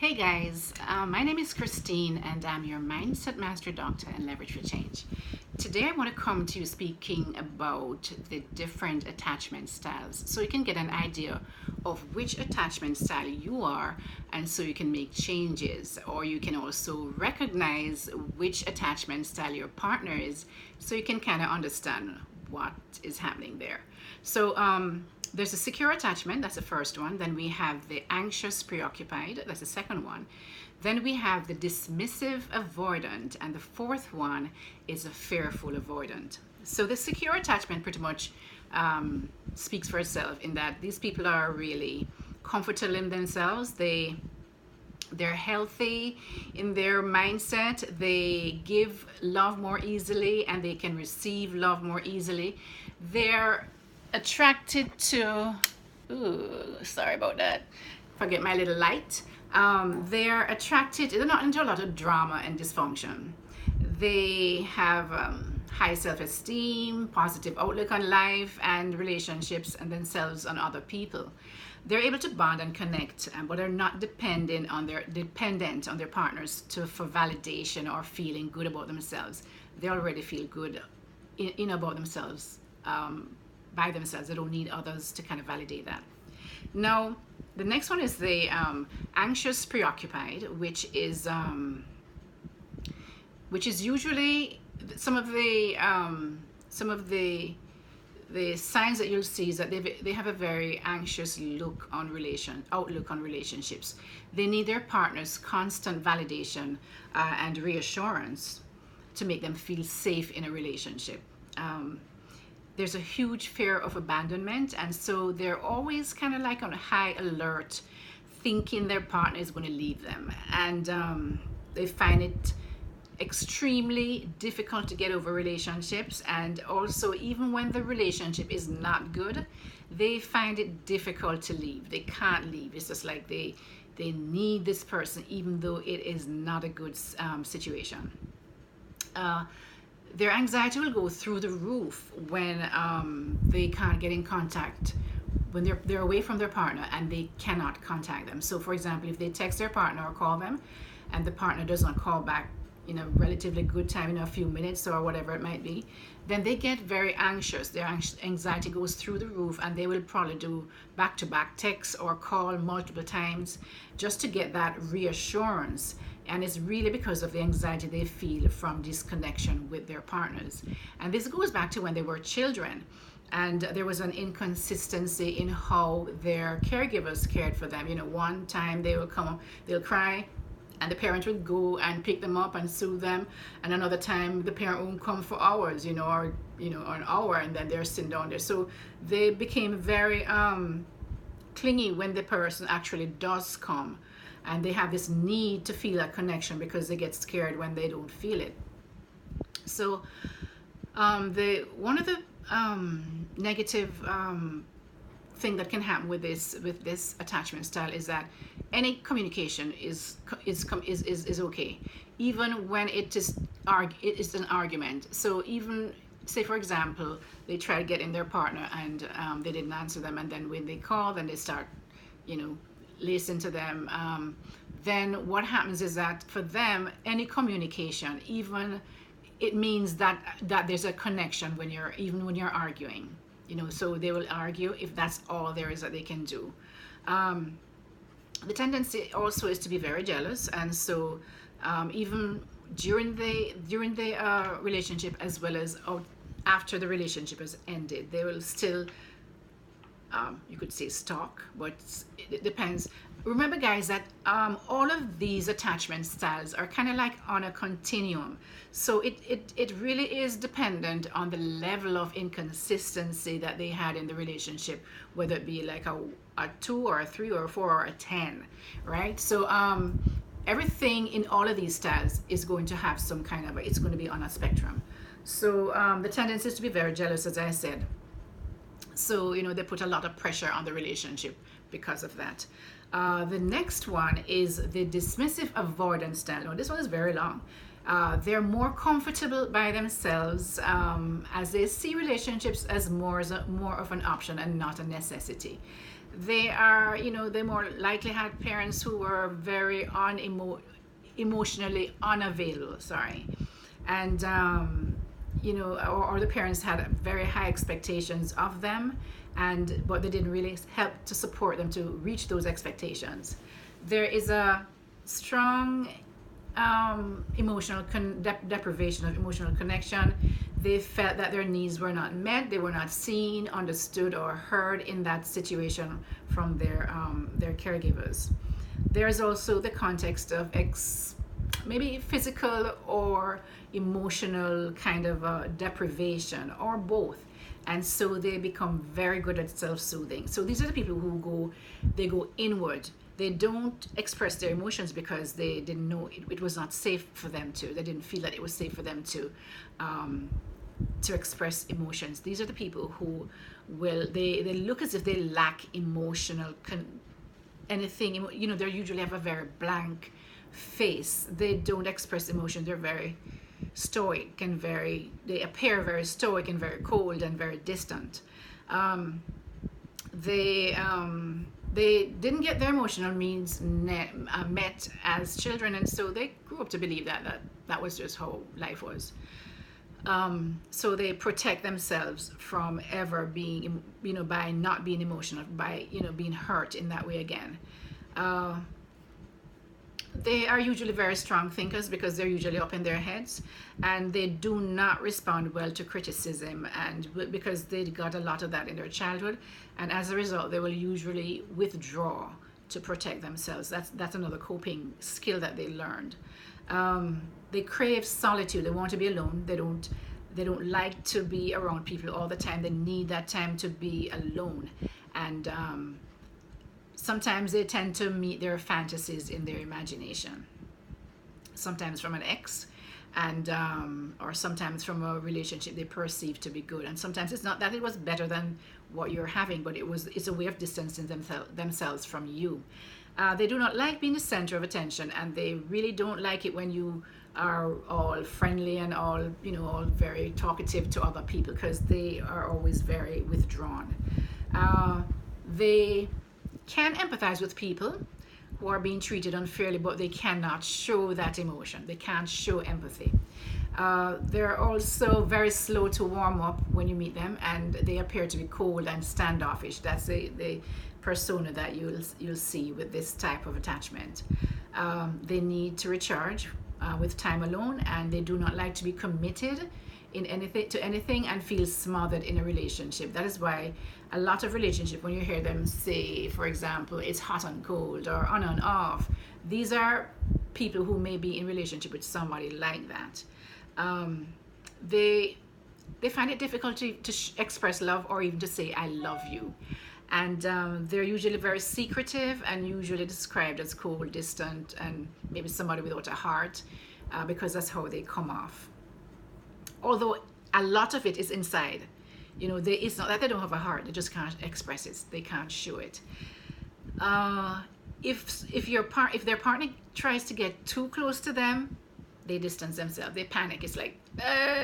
Hey guys, my name is Christine and I'm your Mindset Master Doctor and Leverage for Change. Today I want to come to you speaking about the different attachment styles so you can get an idea of which attachment style you are, and so you can make changes, or you can also recognize which attachment style your partner is so you can kind of understand what is happening there. There's a secure attachment, that's the first one. Then we have the anxious preoccupied, that's the second one. Then we have the dismissive avoidant, and the fourth one is a fearful avoidant. So the secure attachment pretty much speaks for itself in that these people are really comfortable in themselves. They're healthy in their mindset. They give love more easily and they can receive love more easily. They're attracted to, sorry about that, forget my little light. They're not into a lot of drama and dysfunction. They have high self-esteem, positive outlook on life and relationships and themselves and other people. They're able to bond and connect, but they're not dependent on their partners for validation or feeling good about themselves. They already feel good about themselves by themselves. They don't need others to kind of validate that. Now, the next one is the anxious preoccupied, which is usually some of the signs that you'll see is that they have a very anxious outlook on relationships. They need their partner's constant validation and reassurance to make them feel safe in a relationship. There's a huge fear of abandonment, and so they're always kind of like on a high alert, thinking their partner is going to leave them, and they find it extremely difficult to get over relationships. And also, even when the relationship is not good, they find it difficult to leave. They can't leave. It's just like they need this person even though it is not a good situation. Their anxiety will go through the roof when they can't get in contact, when they're away from their partner and they cannot contact them. So for example, if they text their partner or call them and the partner does not call back in a relatively good time, in a few minutes or whatever it might be, then they get very anxious. Their anxiety goes through the roof, and they will probably do back-to-back texts or call multiple times just to get that reassurance. And it's really because of the anxiety they feel from disconnection with their partners. And this goes back to when they were children, and there was an inconsistency in how their caregivers cared for them. One time they'll cry, and the parent would go and pick them up and soothe them, and another time the parent won't come for hours, or an hour, and then they're sitting down there. So they became very clingy when the person actually does come, and they have this need to feel that connection because they get scared when they don't feel it. So one of the negative thing that can happen with this attachment style is that any communication is okay, even when it is an argument. So even say, for example, they try to get in their partner and they didn't answer them, and then when they call, then they start listen to them. Then what happens is that for them, any communication, even it means that there's a connection when you're arguing. So they will argue if that's all there is that they can do. The tendency also is to be very jealous, and so even during the relationship as well as after the relationship has ended, they will still, you could say, stalk, but it depends. Remember, guys, that all of these attachment styles are kind of like on a continuum. So it really is dependent on the level of inconsistency that they had in the relationship, whether it be like a 2 or a 3 or a 4 or a 10, right? So everything in all of these styles is going to have some kind of it's going to be on a spectrum. So the tendency is to be very jealous, as I said. So they put a lot of pressure on the relationship because of that. The next one is the dismissive avoidance style. Now, this one is very long. They're more comfortable by themselves as they see relationships as more of an option and not a necessity. They are, they more likely had parents who were very emotionally unavailable, sorry. And, or the parents had very high expectations of them, but they didn't really help to support them to reach those expectations. There is a strong deprivation of emotional connection. They felt that their needs were not met. They were not seen, understood, or heard in that situation from their caregivers. There's also the context of maybe physical or emotional kind of deprivation, or both. And so they become very good at self-soothing. So these are the people who go inward. They don't express their emotions because they didn't know it was not safe for them to. They didn't feel that it was safe for them to express emotions. These are the people who they look as if they lack emotional anything. They usually have a very blank face. They don't express emotion. They're very stoic and they appear very stoic and very cold and very distant. They didn't get their emotional needs met as children, and so they grew up to believe that was just how life was. So they protect themselves from ever being, by not being emotional, by, being hurt in that way again. They are usually very strong thinkers because they're usually up in their heads, and they do not respond well to criticism, and because they got a lot of that in their childhood, and as a result they will usually withdraw to protect themselves. That's another coping skill that they learned. They crave solitude. They want to be alone. They don't like to be around people all the time. They need that time to be alone. And sometimes they tend to meet their fantasies in their imagination, sometimes from an ex, and or sometimes from a relationship they perceive to be good. And sometimes it's not that it was better than what you're having, but it's a way of distancing themselves from you. They do not like being the center of attention, and they really don't like it when you are all friendly and all very talkative to other people, because they are always very withdrawn. They can empathize with people who are being treated unfairly, but they cannot show that emotion. They can't show empathy. They're also very slow to warm up when you meet them, and they appear to be cold and standoffish. That's the persona that you'll see with this type of attachment. They need to recharge with time alone, and they do not like to be committed to anything and feel smothered in a relationship. That is why a lot of relationship, when you hear them say, for example, it's hot and cold or on and off, these are people who may be in relationship with somebody like that. They find it difficult to express love, or even to say I love you. And they're usually very secretive and usually described as cold, distant, and maybe somebody without a heart, because that's how they come off. Although a lot of it is inside. It's not that they don't have a heart, they just can't express it. They can't show it. If their partner tries to get too close to them, they distance themselves. They panic. It's like,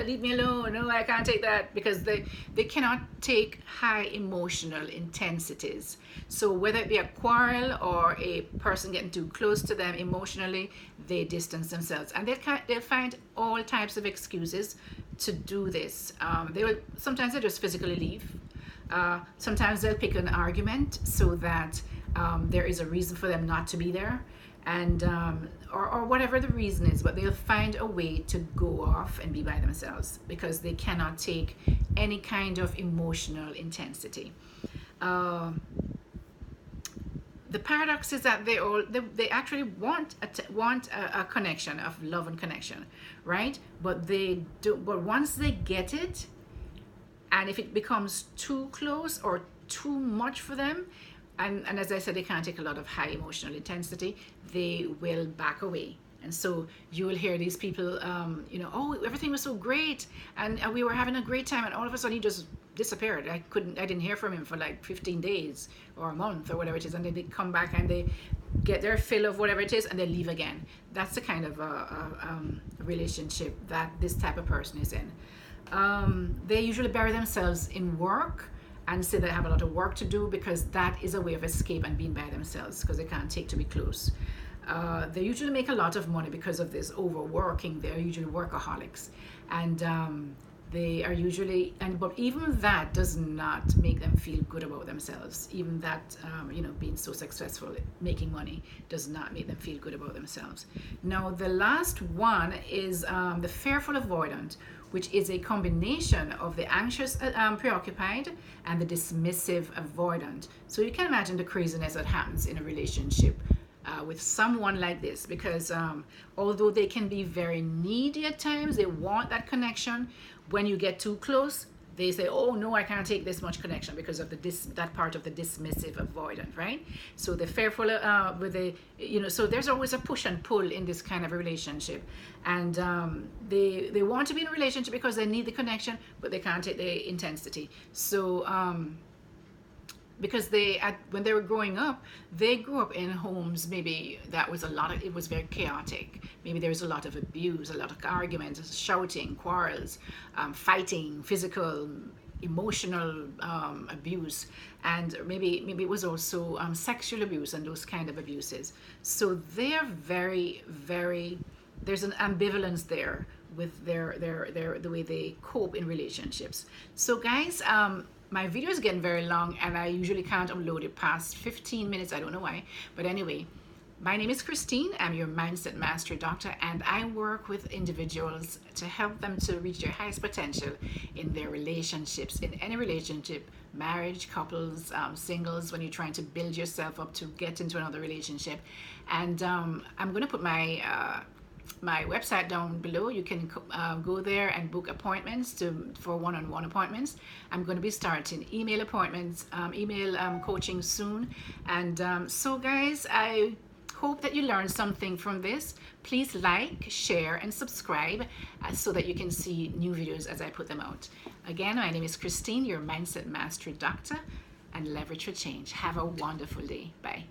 leave me alone. No, I can't take that, because they cannot take high emotional intensities. So whether it be a quarrel or a person getting too close to them emotionally, they distance themselves, and they'll find all types of excuses to do this. Sometimes they just physically leave. Sometimes they'll pick an argument so that there is a reason for them not to be there, and or whatever the reason is, but they'll find a way to go off and be by themselves because they cannot take any kind of emotional intensity. The paradox is that they actually want a connection of love and connection, right? But once they get it, and if it becomes too close or too much for them, and as I said, they can't take a lot of high emotional intensity, they will back away. And so you will hear these people, oh, everything was so great, and we were having a great time, and all of a sudden he just disappeared. I didn't hear from him for like 15 days or a month or whatever it is, and then they come back and they get their fill of whatever it is, and they leave again. That's the kind of relationship that this type of person is in. They usually bury themselves in work and say they have a lot of work to do, because that is a way of escape and being by themselves because they can't take to be close. They usually make a lot of money because of this overworking. They're usually workaholics, and they are usually, and but even that does not make them feel good about themselves. Even that, being so successful, making money, does not make them feel good about themselves. Now, the last one is the fearful avoidant, which is a combination of the anxious preoccupied and the dismissive avoidant. So you can imagine the craziness that happens in a relationship with someone like this, because although they can be very needy at times, they want that connection. When you get too close, they say, oh no, I can't take this much connection, because of that part of the dismissive avoidant, right? So the fearful so there's always a push and pull in this kind of a relationship, and they want to be in a relationship because they need the connection, but they can't take the intensity. So because when they were growing up, they grew up in homes, maybe that was it was very chaotic. Maybe there was a lot of abuse, a lot of arguments, shouting, quarrels, fighting, physical, emotional abuse, and maybe it was also sexual abuse and those kind of abuses. So they're very, very, there's an ambivalence there with the way they cope in relationships. So guys, my video is getting very long, and I usually can't upload it past 15 minutes. I don't know why. But anyway, my name is Christine. I'm your Mindset Mastery Doctor, and I work with individuals to help them to reach their highest potential in their relationships, in any relationship, marriage, couples, singles, when you're trying to build yourself up to get into another relationship. And I'm going to put my website down below. You can go there and book appointments for one-on-one appointments. I'm going to be starting email appointments, email coaching soon. And so guys, I hope that you learned something from this. Please like, share, and subscribe so that you can see new videos as I put them out. Again, my name is Christine, your Mindset Mastery Doctor, and leverage for change. Have a wonderful day. Bye.